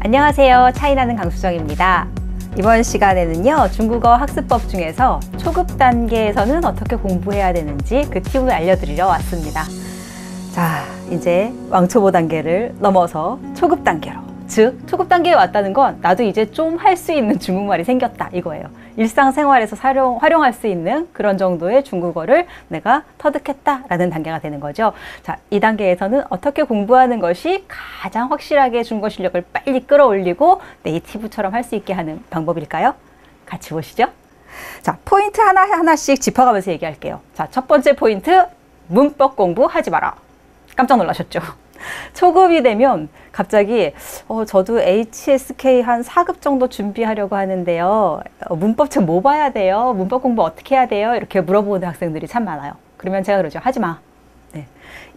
안녕하세요. 차이나는 강수정입니다. 이번 시간에는요, 중국어 학습법 중에서 초급 단계에서는 어떻게 공부해야 되는지 그 팁을 알려드리러 왔습니다. 자, 이제 왕초보 단계를 넘어서 초급 단계로, 즉 초급 단계에 왔다는 건 나도 이제 좀 할 수 있는 중국말이 생겼다 이거예요. 일상생활에서 활용할 수 있는 그런 정도의 중국어를 내가 터득했다라는 단계가 되는 거죠. 자, 이 단계에서는 어떻게 공부하는 것이 가장 확실하게 중국어 실력을 빨리 끌어올리고 네이티브처럼 할 수 있게 하는 방법일까요? 같이 보시죠. 자, 포인트 하나하나씩 짚어가면서 얘기할게요. 자, 첫 번째 포인트, 문법 공부하지 마라. 깜짝 놀라셨죠? 초급이 되면 갑자기 저도 HSK 한 4급 정도 준비하려고 하는데요. 문법책 뭐 봐야 돼요? 문법 공부 어떻게 해야 돼요? 이렇게 물어보는 학생들이 참 많아요. 그러면 제가 그러죠. 하지 마. 네.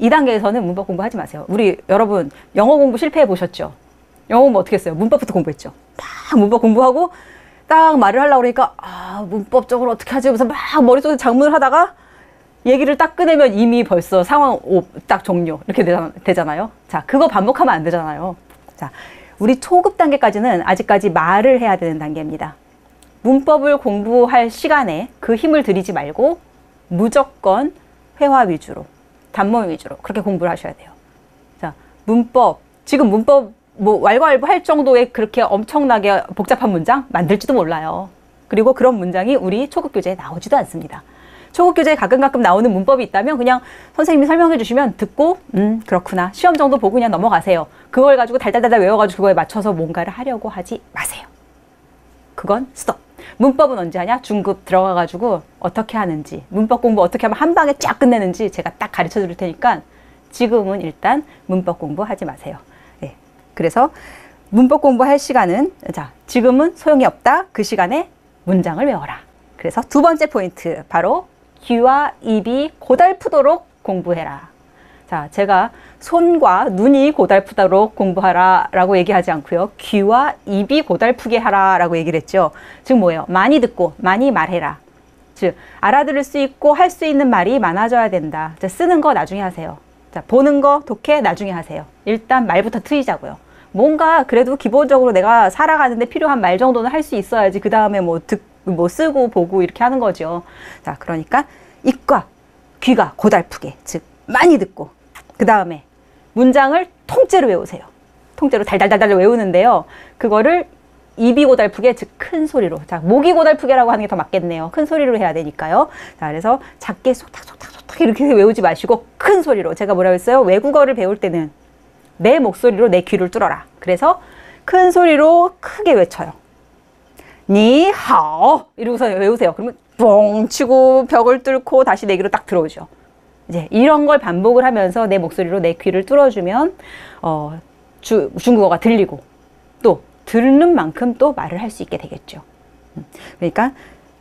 2단계에서는 문법 공부하지 마세요. 우리 여러분 영어 공부 실패해 보셨죠? 영어 공부 어떻게 했어요? 문법부터 공부했죠. 막 문법 공부하고 딱 말을 하려고 그러니까 문법적으로 어떻게 하지? 하면서 막 머릿속에 작문을 하다가 얘기를 딱 꺼내면 이미 벌써 상황 딱 종료 이렇게 되잖아요. 자, 그거 반복하면 안 되잖아요. 자, 우리 초급 단계까지는 아직까지 말을 해야 되는 단계입니다. 문법을 공부할 시간에 그 힘을 들이지 말고 무조건 회화 위주로, 단문 위주로 그렇게 공부를 하셔야 돼요. 자, 문법, 지금 문법 뭐 왈가왈부 할 정도의 그렇게 엄청나게 복잡한 문장 만들지도 몰라요. 그리고 그런 문장이 우리 초급 교재에 나오지도 않습니다. 초급 교재에 가끔 나오는 문법이 있다면 그냥 선생님이 설명해 주시면 듣고 그렇구나, 시험 정도 보고 그냥 넘어가세요. 그걸 가지고 달달달달 외워가지고 그거에 맞춰서 뭔가를 하려고 하지 마세요. 그건 스톱. 문법은 언제 하냐? 중급 들어가가지고 어떻게 하는지, 문법 공부 어떻게 하면 한 방에 쫙 끝내는지 제가 딱 가르쳐 드릴 테니까 지금은 일단 문법 공부하지 마세요. 네. 그래서 문법 공부할 시간은, 자, 지금은 소용이 없다. 그 시간에 문장을 외워라. 그래서 두 번째 포인트, 바로 귀와 입이 고달프도록 공부해라. 자, 제가 손과 눈이 고달프도록 공부하라 라고 얘기하지 않고요. 귀와 입이 고달프게 하라 라고 얘기를 했죠. 즉 뭐예요? 많이 듣고 많이 말해라. 즉 알아들을 수 있고 할 수 있는 말이 많아져야 된다. 자, 쓰는 거 나중에 하세요. 자, 보는 거, 독해 나중에 하세요. 일단 말부터 트이자고요. 뭔가 그래도 기본적으로 내가 살아가는데 필요한 말 정도는 할 수 있어야지 그 다음에 뭐 쓰고 보고 이렇게 하는 거죠. 자, 그러니까 입과 귀가 고달프게, 즉 많이 듣고, 그 다음에 문장을 통째로 외우세요. 통째로 달달달달 외우는데요. 그거를 입이 고달프게, 즉 큰 소리로. 자, 목이 고달프게라고 하는 게 더 맞겠네요. 큰 소리로 해야 되니까요. 자, 그래서 작게 속닥속닥속닥 이렇게 외우지 마시고 큰 소리로. 제가 뭐라고 했어요? 외국어를 배울 때는 내 목소리로 내 귀를 뚫어라. 그래서 큰 소리로 크게 외쳐요. 니하오 이러고서 외우세요. 그러면 뻥 치고 벽을 뚫고 다시 내 귀로 딱 들어오죠. 이제 이런 걸 반복을 하면서 내 목소리로 내 귀를 뚫어주면 중국어가 들리고 또 듣는 만큼 또 말을 할 수 있게 되겠죠. 그러니까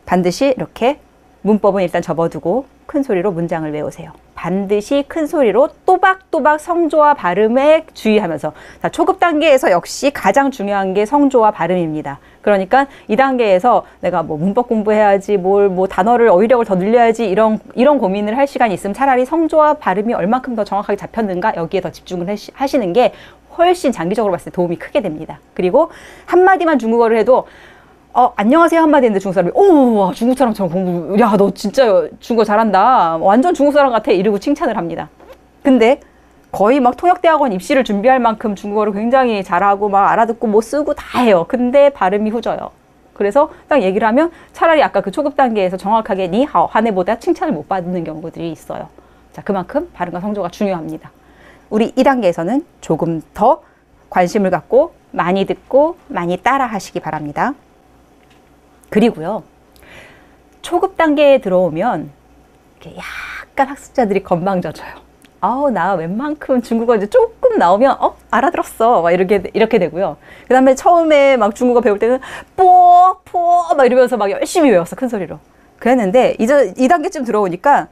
반드시 이렇게 문법은 일단 접어두고 큰 소리로 문장을 외우세요. 반드시 큰 소리로 또박또박 성조와 발음에 주의하면서. 자, 초급 단계에서 역시 가장 중요한 게 성조와 발음입니다. 그러니까 이 단계에서 내가 뭐 문법 공부해야지, 뭐 단어를 어휘력을 더 늘려야지 이런 고민을 할 시간이 있으면 차라리 성조와 발음이 얼만큼 더 정확하게 잡혔는가 여기에 더 집중을 하시는 게 훨씬 장기적으로 봤을 때 도움이 크게 됩니다. 그리고 한마디만 중국어를 해도 안녕하세요 한마디 했는데 중국 사람이 와, 중국 사람처럼 공부, 야, 너 진짜 중국어 잘한다, 완전 중국 사람 같아 이러고 칭찬을 합니다. 근데 거의 막 통역대학원 입시를 준비할 만큼 중국어를 굉장히 잘하고 막 알아듣고 뭐 쓰고 다 해요. 근데 발음이 후져요. 그래서 딱 얘기를 하면 차라리 아까 그 초급 단계에서 정확하게 니하오 한 애보다 칭찬을 못 받는 경우들이 있어요. 자, 그만큼 발음과 성조가 중요합니다. 우리 2단계에서는 조금 더 관심을 갖고 많이 듣고 많이 따라 하시기 바랍니다. 그리고요, 초급 단계에 들어오면 이렇게 약간 학습자들이 건방져져요. 나 웬만큼 중국어 이제 조금 나오면 알아들었어 막 이렇게 되고요. 그 다음에 처음에 막 중국어 배울 때는 뽀 막 이러면서 막 열심히 외웠어, 큰 소리로. 그랬는데 이제 2단계쯤 들어오니까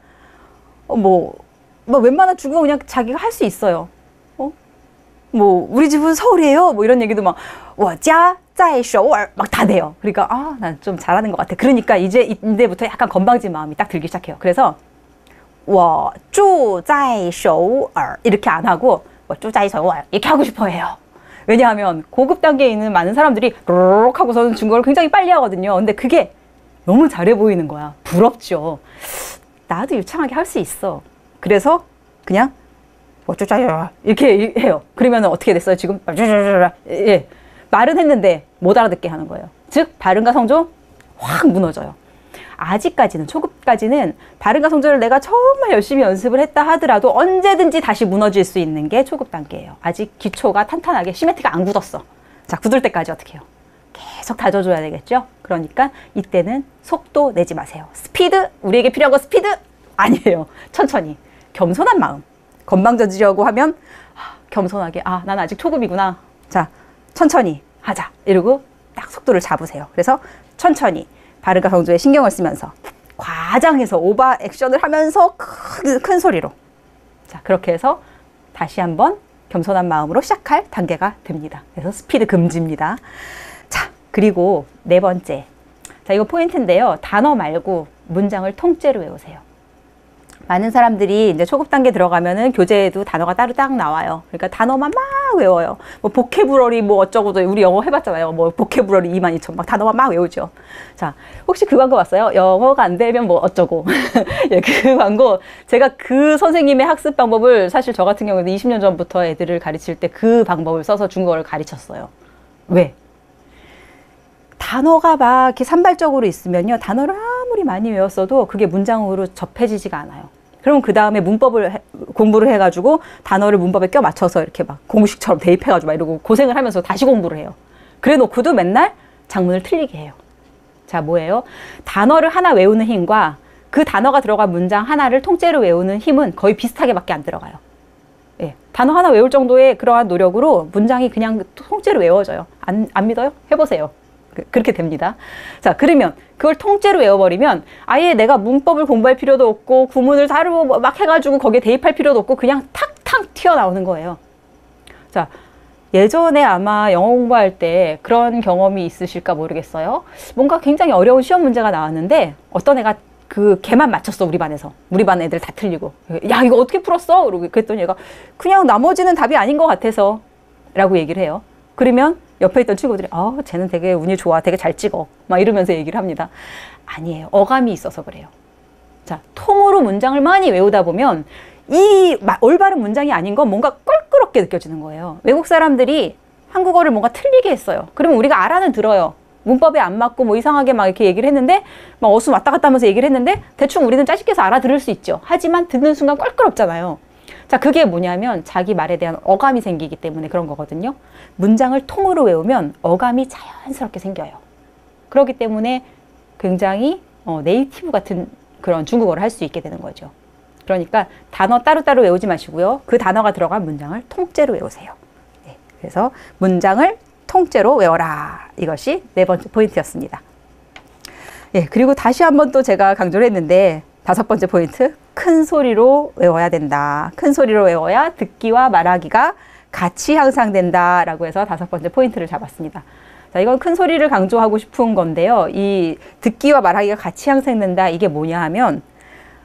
웬만한 중국어 그냥 자기가 할 수 있어요. 뭐 우리 집은 서울이에요 뭐 이런 얘기도 막 워자在首尔막 다 돼요. 그러니까 난 좀 잘하는 것 같아. 그러니까 이제부터 약간 건방진 마음이 딱 들기 시작해요. 그래서 我住在首尔 이렇게 안 하고 我住在首尔 이렇게 하고 싶어 해요. 왜냐하면 고급 단계에 있는 많은 사람들이 록 하고서는 중국어를 굉장히 빨리 하거든요. 근데 그게 너무 잘해 보이는 거야. 부럽죠. 나도 유창하게 할 수 있어. 그래서 그냥 어쩌자요 이렇게 해요. 그러면 어떻게 됐어요? 지금 예. 말은 했는데 못 알아듣게 하는 거예요. 즉 발음과 성조 확 무너져요. 아직까지는 초급까지는 발음과 성조를 내가 정말 열심히 연습을 했다 하더라도 언제든지 다시 무너질 수 있는 게 초급 단계예요. 아직 기초가 탄탄하게 시멘트가 안 굳었어. 자, 굳을 때까지 어떻게 해요? 계속 다져줘야 되겠죠? 그러니까 이때는 속도 내지 마세요. 스피드, 우리에게 필요한 거 스피드 아니에요. 천천히 겸손한 마음. 건방져지려고 하면 겸손하게 난 아직 초급이구나. 자, 천천히 하자 이러고 딱 속도를 잡으세요. 그래서 천천히 발음과 성조에 신경을 쓰면서 과장해서 오버 액션을 하면서 큰 소리로, 자, 그렇게 해서 다시 한번 겸손한 마음으로 시작할 단계가 됩니다. 그래서 스피드 금지입니다. 자, 그리고 네 번째, 자, 이거 포인트인데요. 단어 말고 문장을 통째로 외우세요. 많은 사람들이 이제 초급 단계 들어가면은 교재에도 단어가 따로 딱 나와요. 그러니까 단어만 막 외워요. 뭐 보케브러리 뭐 어쩌고도, 우리 영어 해봤잖아요. 뭐 보케브러리 22,000 막 단어만 막 외우죠. 자, 혹시 그 광고 봤어요? 영어가 안 되면 뭐 어쩌고. 예, 그 광고, 제가 그 선생님의 학습 방법을, 사실 저 같은 경우는 20년 전부터 애들을 가르칠 때 그 방법을 써서 중국어를 가르쳤어요. 왜? 단어가 막 이렇게 산발적으로 있으면요, 단어를 아무리 많이 외웠어도 그게 문장으로 접해지지가 않아요. 그럼 그 다음에 문법을 공부를 해가지고 단어를 문법에 껴 맞춰서 이렇게 막 공식처럼 대입해가지고 막 이러고 고생을 하면서 다시 공부를 해요. 그래 놓고도 맨날 장문을 틀리게 해요. 자, 뭐예요? 단어를 하나 외우는 힘과 그 단어가 들어간 문장 하나를 통째로 외우는 힘은 거의 비슷하게밖에 안 들어가요. 예, 단어 하나 외울 정도의 그러한 노력으로 문장이 그냥 통째로 외워져요. 안 믿어요? 해보세요. 그렇게 됩니다. 자, 그러면 그걸 통째로 외워버리면 아예 내가 문법을 공부할 필요도 없고 구문을 다루고 막 해가지고 거기에 대입할 필요도 없고 그냥 탁탁 튀어나오는 거예요. 자, 예전에 아마 영어 공부할 때 그런 경험이 있으실까 모르겠어요. 뭔가 굉장히 어려운 시험 문제가 나왔는데 어떤 애가 그 걔만 맞췄어. 우리 반에서. 우리 반 애들 다 틀리고. 야, 이거 어떻게 풀었어? 그랬더니 얘가 그냥 나머지는 답이 아닌 것 같아서 라고 얘기를 해요. 그러면 옆에 있던 친구들이 쟤는 되게 운이 좋아, 되게 잘 찍어 막 이러면서 얘기를 합니다. 아니에요. 어감이 있어서 그래요. 자, 통으로 문장을 많이 외우다 보면 이 올바른 문장이 아닌 건 뭔가 껄끄럽게 느껴지는 거예요. 외국 사람들이 한국어를 뭔가 틀리게 했어요. 그러면 우리가 알아는 들어요. 문법에 안 맞고 뭐 이상하게 막 이렇게 얘기를 했는데 막 어수 왔다 갔다 하면서 얘기를 했는데 대충 우리는 짜집게서 알아들을 수 있죠. 하지만 듣는 순간 껄끄럽잖아요. 자, 그게 뭐냐면 자기 말에 대한 어감이 생기기 때문에 그런 거거든요. 문장을 통으로 외우면 어감이 자연스럽게 생겨요. 그렇기 때문에 굉장히 네이티브 같은 그런 중국어를 할 수 있게 되는 거죠. 그러니까 단어 따로따로 외우지 마시고요. 그 단어가 들어간 문장을 통째로 외우세요. 네, 그래서 문장을 통째로 외워라. 이것이 네 번째 포인트였습니다. 예, 그리고 다시 한번 또 제가 강조를 했는데 다섯 번째 포인트, 큰 소리로 외워야 된다. 큰 소리로 외워야 듣기와 말하기가 같이 향상된다 라고 해서 다섯 번째 포인트를 잡았습니다. 자, 이건 큰 소리를 강조하고 싶은 건데요. 이 듣기와 말하기가 같이 향상된다, 이게 뭐냐 하면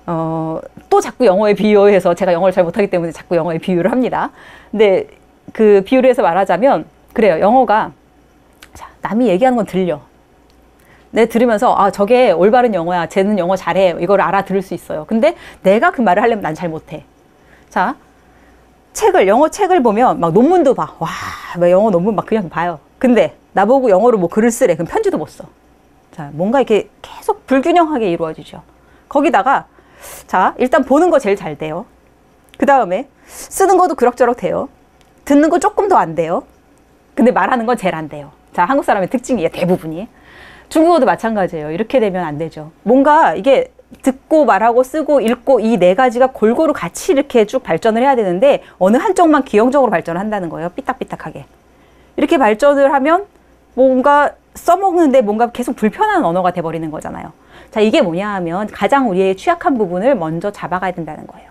또 자꾸 영어에 비유해서, 제가 영어를 잘 못하기 때문에 자꾸 영어에 비유를 합니다. 근데 그 비유를 해서 말하자면 그래요. 영어가, 자, 남이 얘기하는 건 들려. 내 들으면서 저게 올바른 영어야, 쟤는 영어 잘해, 이걸 알아들을 수 있어요. 근데 내가 그 말을 하려면 난 잘 못해. 자, 영어 책을 보면 막 논문도 봐. 와, 막 영어 논문 막 그냥 봐요. 근데 나보고 영어로 뭐 글을 쓰래. 그럼 편지도 못 써. 자, 뭔가 이렇게 계속 불균형하게 이루어지죠. 거기다가 자, 일단 보는 거 제일 잘 돼요. 그 다음에 쓰는 것도 그럭저럭 돼요. 듣는 거 조금 더 안 돼요. 근데 말하는 건 제일 안 돼요. 자, 한국 사람의 특징이에요. 대부분이. 중국어도 마찬가지예요. 이렇게 되면 안 되죠. 뭔가 이게 듣고 말하고 쓰고 읽고 이 네 가지가 골고루 같이 이렇게 쭉 발전을 해야 되는데 어느 한쪽만 기형적으로 발전을 한다는 거예요. 삐딱삐딱하게. 이렇게 발전을 하면 뭔가 써먹는데 뭔가 계속 불편한 언어가 돼버리는 거잖아요. 자, 이게 뭐냐 하면 가장 우리의 취약한 부분을 먼저 잡아가야 된다는 거예요.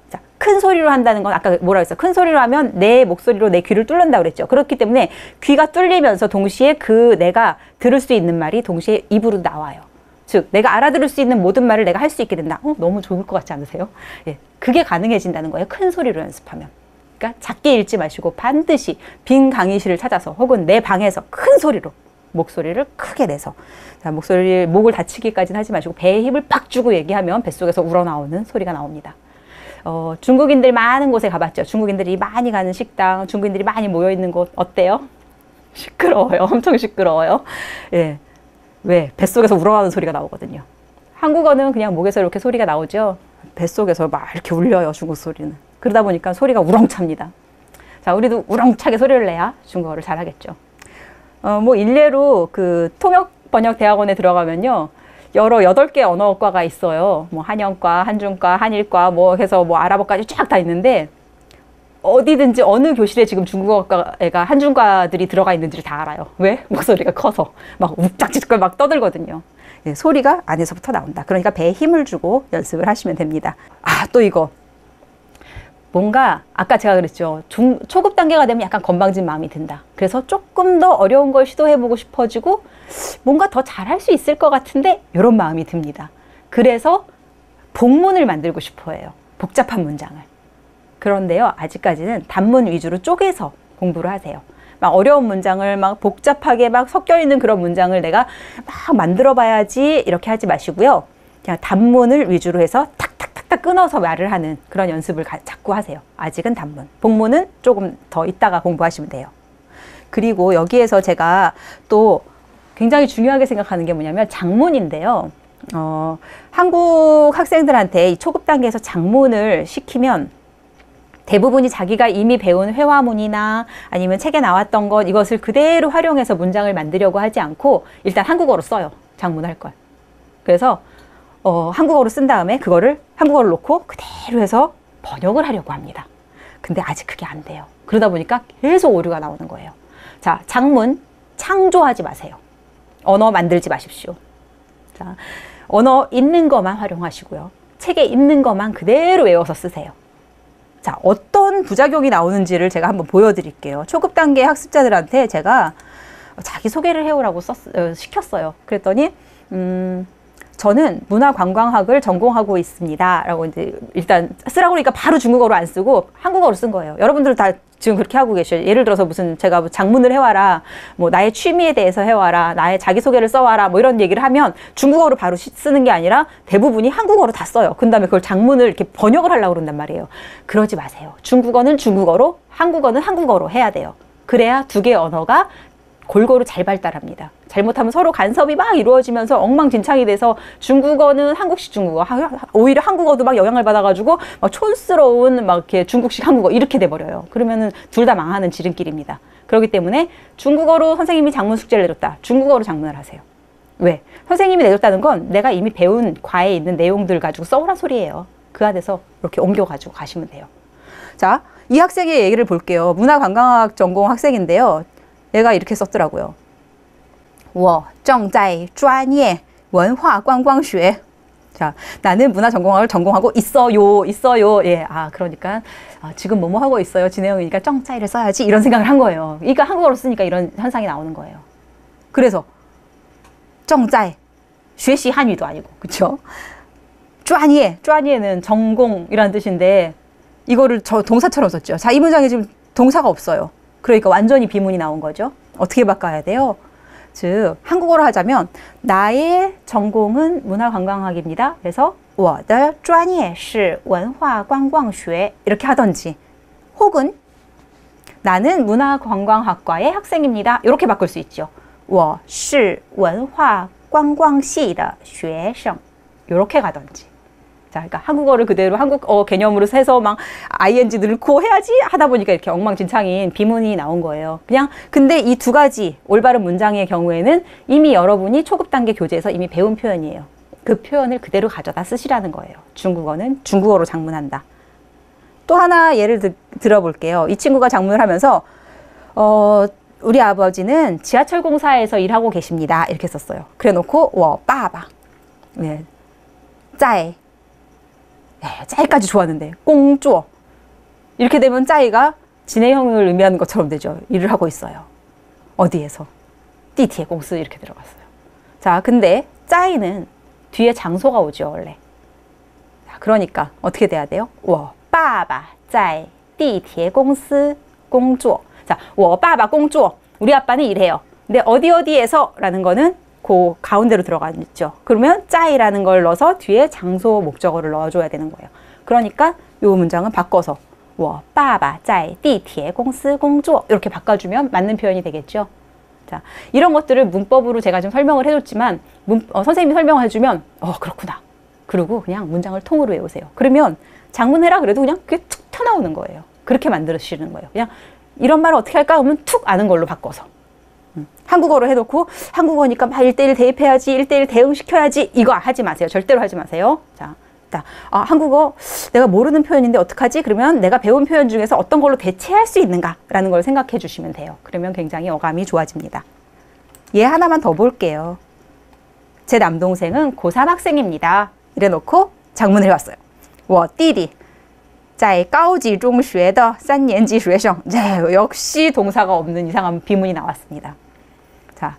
자, 큰 소리로 한다는 건 아까 뭐라 했어요? 큰 소리로 하면 내 목소리로 내 귀를 뚫는다고 그랬죠. 그렇기 때문에 귀가 뚫리면서 동시에 그 내가 들을 수 있는 말이 동시에 입으로 나와요. 즉, 내가 알아들을 수 있는 모든 말을 내가 할 수 있게 된다. 너무 좋을 것 같지 않으세요? 예, 그게 가능해진다는 거예요. 큰 소리로 연습하면. 그러니까 작게 읽지 마시고 반드시 빈 강의실을 찾아서 혹은 내 방에서 큰 소리로 목소리를 크게 내서, 자, 목을 다치기까지는 하지 마시고 배에 힘을 팍 주고 얘기하면 뱃속에서 우러나오는 소리가 나옵니다. 중국인들 많은 곳에 가봤죠. 중국인들이 많이 가는 식당, 중국인들이 많이 모여있는 곳 어때요? 시끄러워요. 엄청 시끄러워요. 예. 왜? 뱃속에서 우러나오는 소리가 나오거든요. 한국어는 그냥 목에서 이렇게 소리가 나오죠. 뱃속에서 막 이렇게 울려요, 중국 소리는. 그러다 보니까 소리가 우렁찹니다. 자, 우리도 우렁차게 소리를 내야 중국어를 잘하겠죠. 뭐 일례로 그 통역번역대학원에 들어가면요, 여러 8개 언어과가 있어요. 뭐 한영과, 한중과, 한일과, 뭐 해서 뭐 아랍어까지 쫙 다 있는데, 어디든지 어느 교실에 지금 중국어과가 한중과들이 들어가 있는지를 다 알아요. 왜? 목소리가 커서 막 욱작지껄 막 떠들거든요. 예, 소리가 안에서부터 나온다. 그러니까 배에 힘을 주고 연습을 하시면 됩니다. 아, 또 이거. 뭔가 아까 제가 그랬죠. 초급 단계가 되면 약간 건방진 마음이 든다. 그래서 조금 더 어려운 걸 시도해보고 싶어지고 뭔가 더 잘할 수 있을 것 같은데 이런 마음이 듭니다. 그래서 복문을 만들고 싶어 해요. 복잡한 문장을. 그런데요, 아직까지는 단문 위주로 쪼개서 공부를 하세요. 막 어려운 문장을 막 복잡하게 막 섞여 있는 그런 문장을 내가 막 만들어 봐야지 이렇게 하지 마시고요. 그냥 단문을 위주로 해서 탁탁탁탁 끊어서 말을 하는 그런 연습을 자꾸 하세요. 아직은 단문. 복문은 조금 더 이따가 공부하시면 돼요. 그리고 여기에서 제가 또 굉장히 중요하게 생각하는 게 뭐냐면 장문인데요. 한국 학생들한테 이 초급 단계에서 장문을 시키면 대부분이 자기가 이미 배운 회화문이나 아니면 책에 나왔던 것, 이것을 그대로 활용해서 문장을 만들려고 하지 않고 일단 한국어로 써요. 장문할 걸. 그래서 한국어로 쓴 다음에 그거를 한국어를 놓고 그대로 해서 번역을 하려고 합니다. 근데 아직 그게 안 돼요. 그러다 보니까 계속 오류가 나오는 거예요. 자, 장문 창조하지 마세요. 언어 만들지 마십시오. 자, 언어 있는 것만 활용하시고요. 책에 있는 것만 그대로 외워서 쓰세요. 자, 어떤 부작용이 나오는지를 제가 한번 보여드릴게요. 초급 단계 학습자들한테 제가 자기소개를 해오라고 시켰어요. 그랬더니 저는 문화관광학을 전공하고 있습니다 라고 이제 일단 쓰라고 그러니까 바로 중국어로 안 쓰고 한국어로 쓴 거예요. 여러분들 다 지금 그렇게 하고 계셔요. 예를 들어서 무슨 제가 장문을 해와라, 뭐 나의 취미에 대해서 해와라, 나의 자기소개를 써와라, 뭐 이런 얘기를 하면 중국어로 바로 쓰는 게 아니라 대부분이 한국어로 다 써요. 그 다음에 그걸 장문을 이렇게 번역을 하려고 그런단 말이에요. 그러지 마세요. 중국어는 중국어로, 한국어는 한국어로 해야 돼요. 그래야 두 개의 언어가 골고루 잘 발달합니다. 잘못하면 서로 간섭이 막 이루어지면서 엉망진창이 돼서 중국어는 한국식 중국어, 오히려 한국어도 막 영향을 받아가지고 막 촌스러운 막 이렇게 중국식 한국어 이렇게 돼버려요. 그러면은 둘 다 망하는 지름길입니다. 그렇기 때문에 중국어로 선생님이 장문 숙제를 내줬다. 중국어로 장문을 하세요. 왜? 선생님이 내줬다는 건 내가 이미 배운 과에 있는 내용들 가지고 써오란 소리예요. 그 안에서 이렇게 옮겨가지고 가시면 돼요. 자, 이 학생의 얘기를 볼게요. 문화관광학 전공 학생인데요. 얘가 이렇게 썼더라고요. 我正在专业文化观光学. 자, 나는 문화 전공학을 전공하고 있어요. 예, 그러니까 지금 뭐뭐 하고 있어요. 진혜영이니까 정짜이를 써야지 이런 생각을 한 거예요. 그러니까 한국어로 쓰니까 이런 현상이 나오는 거예요. 그래서 정짜이, 学习 한유도 아니고, 그쵸? 专业, 专业는 전공이라는 뜻인데 이거를 동사처럼 썼죠. 자, 이 문장에 지금 동사가 없어요. 그러니까 완전히 비문이 나온 거죠. 어떻게 바꿔야 돼요? 즉, 한국어로 하자면 나의 전공은 문화관광학입니다. 그래서 我的专业是文化观光学 이렇게 하던지, 혹은 나는 문화관광학과의 학생입니다. 이렇게 바꿀 수 있죠. 我是文化观光系的学生 이렇게 가던지. 자, 그러니까 한국어를 그대로 한국어 개념으로 해서 막 ing 넣고 해야지 하다 보니까 이렇게 엉망진창인 비문이 나온 거예요. 그냥 근데 이 두 가지 올바른 문장의 경우에는 이미 여러분이 초급 단계 교재에서 이미 배운 표현이에요. 그 표현을 그대로 가져다 쓰시라는 거예요. 중국어는 중국어로 장문한다. 또 하나 예를 들어볼게요. 이 친구가 장문을 하면서 우리 아버지는 지하철 공사에서 일하고 계십니다. 이렇게 썼어요. 그래 놓고 我爸爸 네, 在 짜이까지 좋았는데 꽁쭈어 이렇게 되면 짜이가 진해형을 의미하는 것처럼 되죠. 일을 하고 있어요. 어디에서? 띠티에 공스 이렇게 들어갔어요. 자, 근데 짜이는 뒤에 장소가 오죠, 원래. 자, 그러니까 어떻게 돼야 돼요? 我爸爸在地铁公司工作. 자, 我爸爸工作. 우리 아빠는 일해요. 근데 어디에서 라는 거는 그 가운데로 들어가 있죠. 그러면 짜이라는 걸 넣어서 뒤에 장소 목적어를 넣어줘야 되는 거예요. 그러니까 이 문장은 바꿔서 我爸爸在地铁公司工作 이렇게 바꿔주면 맞는 표현이 되겠죠. 자, 이런 것들을 문법으로 제가 좀 설명을 해줬지만 선생님이 설명을 해주면 그렇구나. 그리고 그냥 문장을 통으로 외우세요. 그러면 장문해라 그래도 그냥 그게 툭 튀어나오는 거예요. 그렇게 만들으시는 거예요. 그냥 이런 말을 어떻게 할까 하면 툭 아는 걸로 바꿔서. 한국어로 해놓고 한국어니까 막 1:1 대입해야지, 1:1 대응시켜야지 이거 하지 마세요. 절대로 하지 마세요. 자, 한국어 내가 모르는 표현인데 어떡하지? 그러면 내가 배운 표현 중에서 어떤 걸로 대체할 수 있는가? 라는 걸 생각해 주시면 돼요. 그러면 굉장히 어감이 좋아집니다. 얘 하나만 더 볼게요. 제 남동생은 고3 학생입니다. 이래놓고 장문을 해왔어요. 我弟弟在高级中学的3年级学生. 네, 역시 동사가 없는 이상한 비문이 나왔습니다. 자,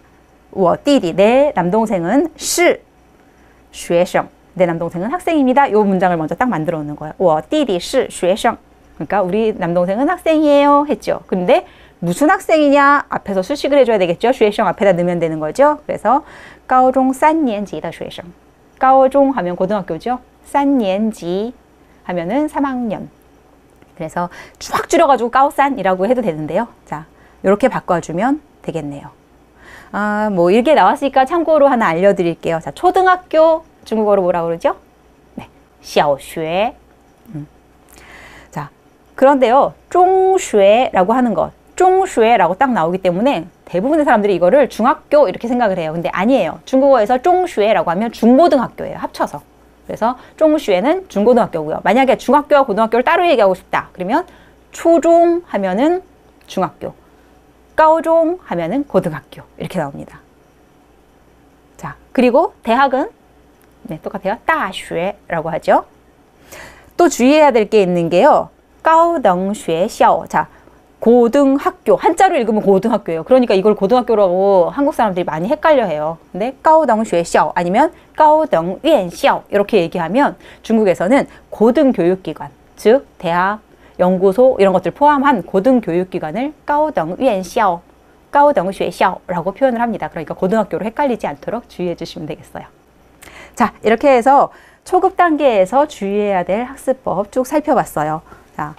我弟弟, 내 남동생은 是学生. 내 남동생은 학생입니다. 이 문장을 먼저 딱 만들어 놓는 거예요. 我弟弟是学生. 그러니까 우리 남동생은 학생이에요 했죠. 근데 무슨 학생이냐? 앞에서 수식을 해줘야 되겠죠. 学生 앞에다 넣으면 되는 거죠. 그래서 高中3年级的学生. 高中 하면 고등학교죠. 3年级 하면은 3학년. 그래서 확 줄여가지고 까오산이라고 해도 되는데요. 자, 이렇게 바꿔주면 되겠네요. 뭐 이렇게 나왔으니까 참고로 하나 알려드릴게요. 자, 초등학교 중국어로 뭐라고 그러죠? 네, 小学. 자, 그런데요, 中学라고 하는 것, 中学라고 딱 나오기 때문에 대부분의 사람들이 이거를 중학교 이렇게 생각을 해요. 근데 아니에요. 중국어에서 中学라고 하면 중고등학교예요. 합쳐서. 그래서 中学는 중고등학교고요. 만약에 중학교와 고등학교를 따로 얘기하고 싶다. 그러면 初中 하면은 중학교, 高中 하면은 고등학교 이렇게 나옵니다. 자, 그리고 대학은 네, 똑같아요. 大学라고 하죠. 또 주의해야 될 게 있는 게요. 高等学校. 자, 고등학교. 한자로 읽으면 고등학교예요. 그러니까 이걸 고등학교라고 한국 사람들이 많이 헷갈려 해요. 근데 高等学校 아니면 高等院校 이렇게 얘기하면 중국에서는 고등교육기관, 즉 대학, 연구소 이런 것들 포함한 고등교육기관을 高等院校, 高等学校라고 표현을 합니다. 그러니까 고등학교로 헷갈리지 않도록 주의해 주시면 되겠어요. 자, 이렇게 해서 초급 단계에서 주의해야 될 학습법 쭉 살펴봤어요. 자,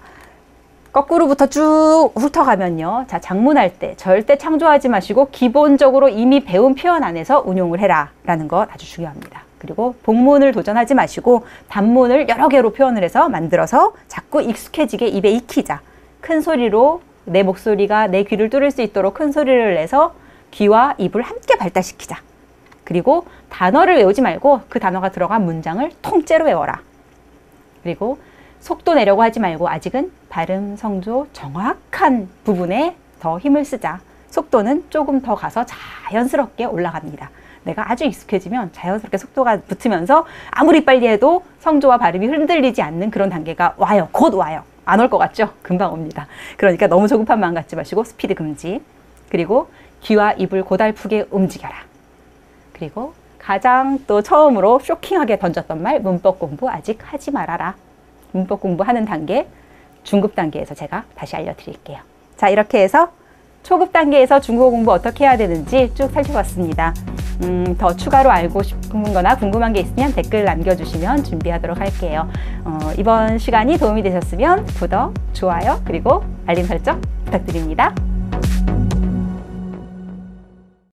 거꾸로부터 쭉 훑어가면요. 자, 장문할 때 절대 창조하지 마시고 기본적으로 이미 배운 표현 안에서 운용을 해라 라는 것 아주 중요합니다. 그리고 복문을 도전하지 마시고 단문을 여러 개로 표현을 해서 만들어서 자꾸 익숙해지게 입에 익히자. 큰 소리로 내 목소리가 내 귀를 뚫을 수 있도록 큰 소리를 내서 귀와 입을 함께 발달시키자. 그리고 단어를 외우지 말고 그 단어가 들어간 문장을 통째로 외워라. 그리고 속도 내려고 하지 말고 아직은 발음, 성조 정확한 부분에 더 힘을 쓰자. 속도는 조금 더 가서 자연스럽게 올라갑니다. 내가 아주 익숙해지면 자연스럽게 속도가 붙으면서 아무리 빨리 해도 성조와 발음이 흔들리지 않는 그런 단계가 와요. 곧 와요. 안 올 것 같죠? 금방 옵니다. 그러니까 너무 조급한 마음 갖지 마시고 스피드 금지. 그리고 귀와 입을 고달프게 움직여라. 그리고 가장 또 처음으로 쇼킹하게 던졌던 말, 문법 공부 아직 하지 말아라. 문법 공부하는 단계, 중급 단계에서 제가 다시 알려드릴게요. 자, 이렇게 해서 초급 단계에서 중국어 공부 어떻게 해야 되는지 쭉 살펴봤습니다. 더 추가로 알고 싶은 거나 궁금한 게 있으면 댓글 남겨주시면 준비하도록 할게요. 이번 시간이 도움이 되셨으면 구독, 좋아요, 그리고 알림 설정 부탁드립니다.